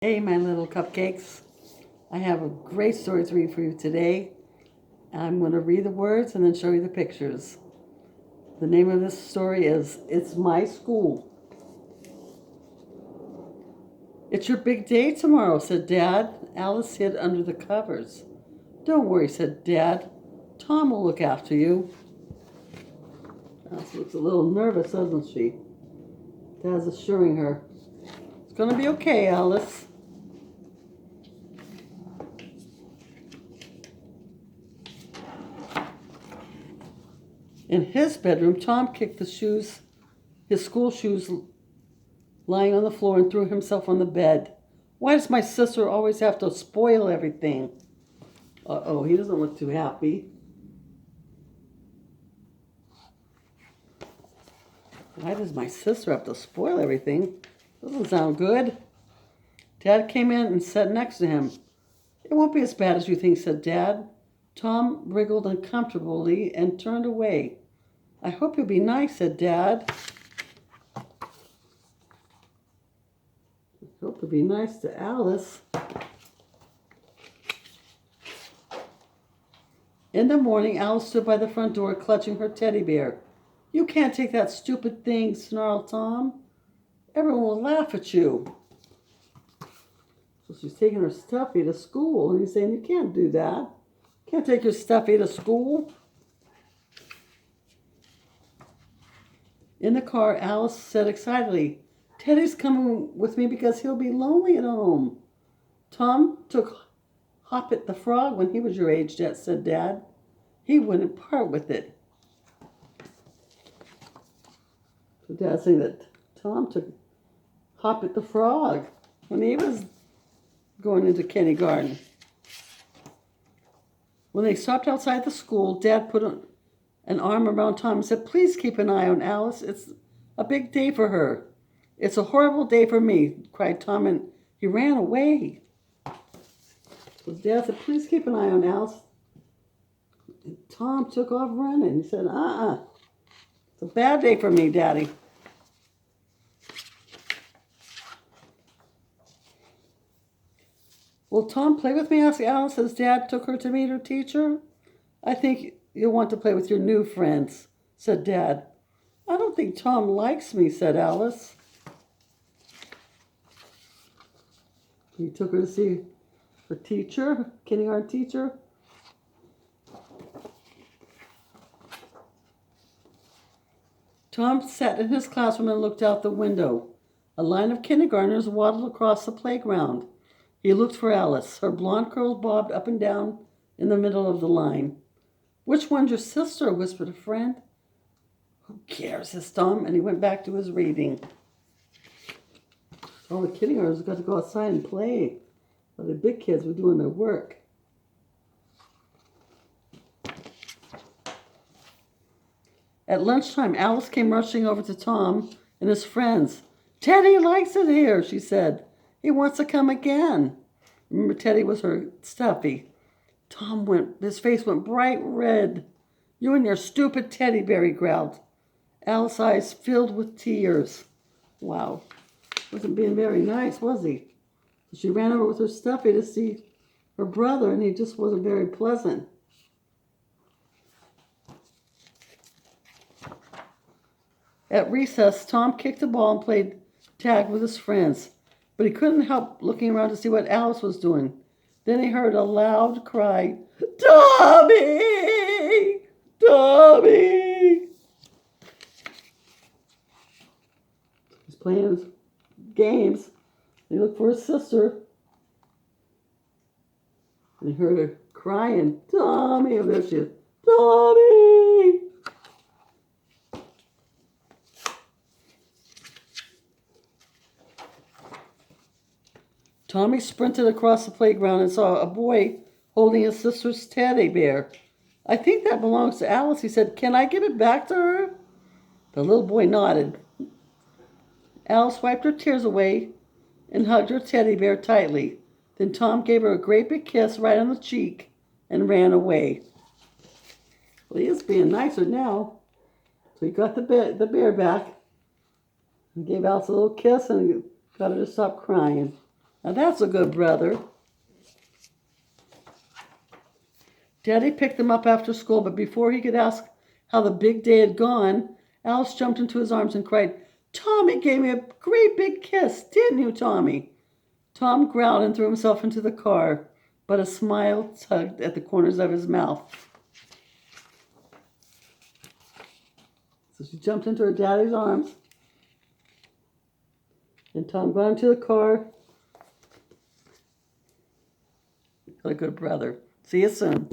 Hey, my little cupcakes. I have a great story to read for you today. I'm going to read the words and then show you the pictures. The name of this story is It's My School. It's your big day tomorrow, said Dad. Alice hid under the covers. Don't worry, said Dad. Tom will look after you. Alice looks a little nervous, doesn't she? Dad's assuring her. It's going to be okay, Alice. In his bedroom, Tom kicked his school shoes lying on the floor, and threw himself on the bed. Why does my sister always have to spoil everything? Uh-oh, he doesn't look too happy. Why does my sister have to spoil everything? Doesn't sound good. Dad came in and sat next to him. It won't be as bad as you think, said Dad. Tom wriggled uncomfortably and turned away. I hope you'll be nice, said Dad. I hope you'll be nice to Alice. In the morning, Alice stood by the front door clutching her teddy bear. You can't take that stupid thing, snarled Tom. Everyone will laugh at you. So she's taking her stuffy to school, and he's saying, you can't do that. You can't take your stuffy to school. In the car, Alice said excitedly, Teddy's coming with me because he'll be lonely at home. Tom took Hoppet the frog when he was your age, said Dad. He wouldn't part with it. So Dad's saying that Tom took Hoppet the frog when he was going into kindergarten. When they stopped outside the school, Dad put an arm around Tom and said, please keep an eye on Alice. It's a big day for her. It's a horrible day for me, cried Tom, and he ran away. So Dad said, please keep an eye on Alice. And Tom took off running. He said, it's a bad day for me, Daddy. Will Tom play with me, asked Alice as Dad took her to meet her teacher. I think you'll want to play with your new friends, said Dad. I don't think Tom likes me, said Alice. He took her to see her teacher, kindergarten teacher. Tom sat in his classroom and looked out the window. A line of kindergartners waddled across the playground. He looked for Alice. Her blonde curls bobbed up and down in the middle of the line. Which one's your sister? Whispered a friend. Who cares, said Tom, and he went back to his reading. All the kindergartners got to go outside and play, while the big kids were doing their work. At lunchtime, Alice came rushing over to Tom and his friends. Teddy likes it here, she said. He wants to come again. Remember, Teddy was her stuffy. His face went bright red. You and your stupid teddy bear, he growled. Alice's eyes filled with tears. Wow. Wasn't being very nice, was he? She ran over with her stuffy to see her brother, and he just wasn't very pleasant. At recess, Tom kicked the ball and played tag with his friends, but he couldn't help looking around to see what Alice was doing. Then he heard a loud cry, Tommy! Tommy! He's playing his games. He looked for his sister. And he heard her crying, Tommy! Oh, there she is. Tommy! Tommy sprinted across the playground and saw a boy holding his sister's teddy bear. I think that belongs to Alice, he said. Can I give it back to her? The little boy nodded. Alice wiped her tears away and hugged her teddy bear tightly. Then Tom gave her a great big kiss right on the cheek and ran away. Well, he is being nicer now. So he got the bear back and gave Alice a little kiss and got her to stop crying. Now that's a good brother. Daddy picked them up after school, but before he could ask how the big day had gone, Alice jumped into his arms and cried, "Tommy gave me a great big kiss, didn't you, Tommy?" Tom growled and threw himself into the car, but a smile tugged at the corners of his mouth. So she jumped into her daddy's arms, and Tom got into the car. What a good brother. See you soon.